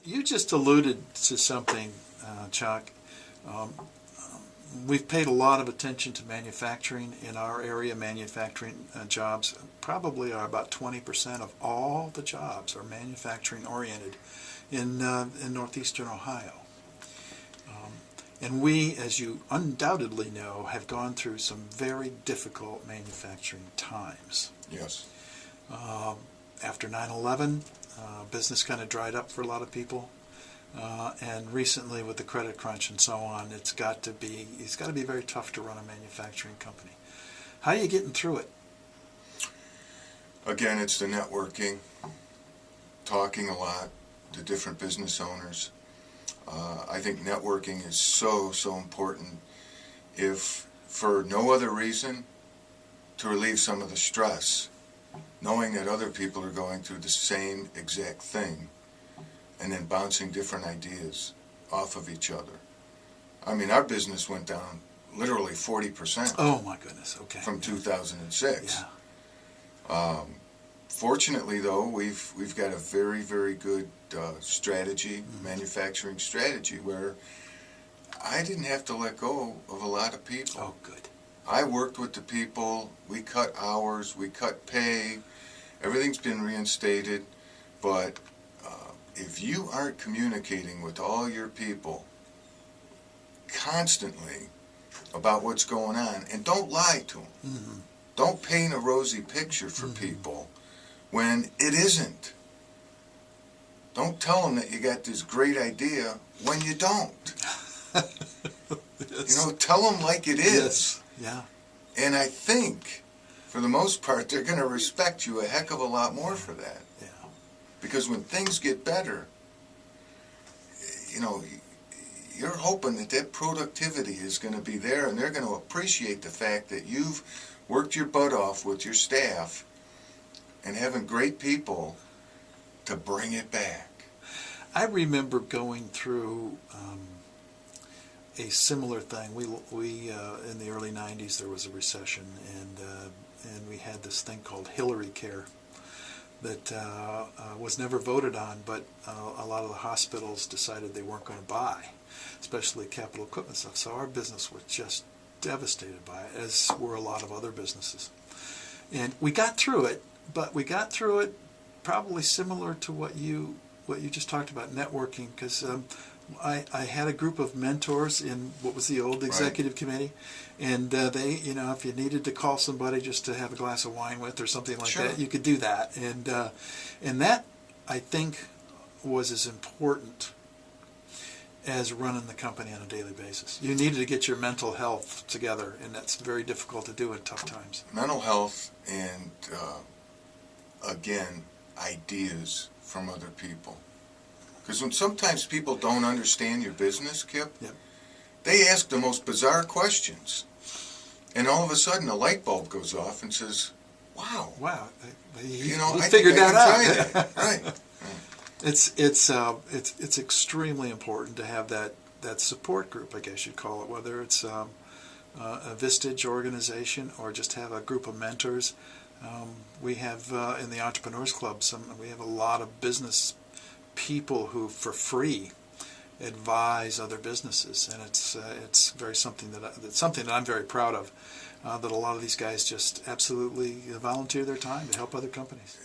You just alluded to something, Chuck. Um, we've paid a lot of attention to manufacturing in our area. Manufacturing jobs probably are about 20% of all the jobs are manufacturing oriented in northeastern Ohio. And we, as you undoubtedly know, have gone through some very difficult manufacturing times. Yes. After 9/11, business kind of dried up for a lot of people. And recently with the credit crunch and so on, it's got to be very tough to run a manufacturing company. How are you getting through it? Again, it's the networking, talking a lot to different business owners. I think networking is so important, if for no other reason, to relieve some of the stress, knowing that other people are going through the same exact thing, and then bouncing different ideas off of each other. I mean, our business went down literally 40%. Oh my goodness, okay. From 2006. Yeah. Fortunately, though, we've got a very good strategy, manufacturing strategy, where I didn't have to let go of a lot of people. Oh, good. I worked with the people. We cut hours. We cut pay. Everything's been reinstated. But if you aren't communicating with all your people constantly about what's going on, and don't lie to them. Don't paint a rosy picture for people when it isn't. Don't tell them that you got this great idea when you don't. Yes. You know, tell them like it is. Yes. Yeah. And I think, for the most part, they're going to respect you a heck of a lot more for that. Yeah. Because when things get better, you know, you're hoping that that productivity is going to be there, and they're going to appreciate the fact that you've worked your butt off with your staff and having great people to bring it back. I remember going through a similar thing. We in the early '90s there was a recession, and we had this thing called Hillary Care that was never voted on, but a lot of the hospitals decided they weren't going to buy, especially capital equipment stuff. So our business was just devastated by it, as were a lot of other businesses. And we got through it, but we got through it probably similar to what you just talked about, networking, because I had a group of mentors in what was the old executive committee, and they, you know, if you needed to call somebody just to have a glass of wine with or something like that, you could do that, and that, I think, was as important as running the company on a daily basis. You needed to get your mental health together, and that's very difficult to do in tough times. Mental health and, again, ideas from other people. Because when sometimes people don't understand your business, Kip, they ask the most bizarre questions. And all of a sudden a light bulb goes off and says, wow, you know, I figured think that I can out. try that. Right. It's extremely important to have that support group, I guess you'd call it, whether it's a Vistage organization or just have a group of mentors. We have in the Entrepreneurs Club, we have a lot of business people who, for free, advise other businesses, and it's very something that I'm very proud of. That a lot of these guys just absolutely volunteer their time to help other companies.